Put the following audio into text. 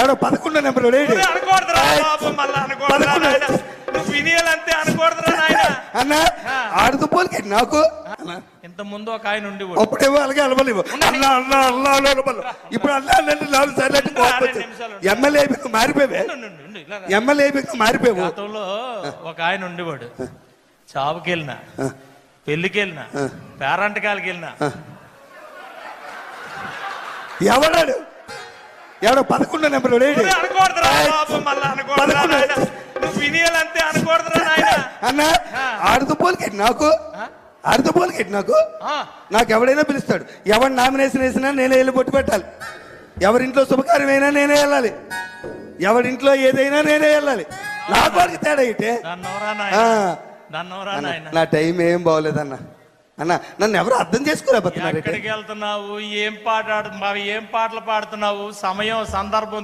ఎవడో 11 నెంబర్ అనకూడదురా బాబు, మళ్ళా అనకూడదురా నాయన. నువ్వు వినియాలంతే అనకూడదురా నాయన. అన్న ఆడుతూ పోలికి నాకు ఇంత ముందు ఒక ఆయన ఉండి అప్పుడేమో అలాగే అలవలేవు అన్నా అన్నా అన్నా అలవలు. ఇప్పుడు అన్నా అంటే 4 సార్లు ఎమ్మెల్యే మారిపోయావే, ఎమ్మెల్యే మారిపోయావు. గతంలో ఒక ఆయన ఉండేవాడు. చావుకి వెళ్ళినా, పెళ్లికి వెళ్ళినా, పేరంటకాలకి వెళ్ళినా ఎవడాడు ఎవడో 11 నెంబర్ అనకూడదురా బాబు, మళ్ళా అనకూడదురా నాయన. నువ్వు వినియాలంతే అనకూడదురా నాయన. అన్న ఆడుతూ పోలికి నాకు ఆడుతూ పోలికి నాకు ఎవడైనా పిలుస్తాడు. ఎవరు నామినేషన్ వేసినా నేనే వెళ్ళి బొట్టు పెట్టాలి. ఎవరింట్లో శుభకార్యం అయినా నేనే వెళ్ళాలి. ఎవరింట్లో ఏదైనా నేనే వెళ్ళాలి. నాకు వాడికి తేడా అయితే నా టైం ఏం బాగోలేదన్న. అన్న నన్ను ఎవరు అర్థం చేసుకోలేకపోతున్నారు. ఎక్కడికి వెళ్తున్నావు, ఏం పాటలు పాడుతున్నావు, సమయం సందర్భం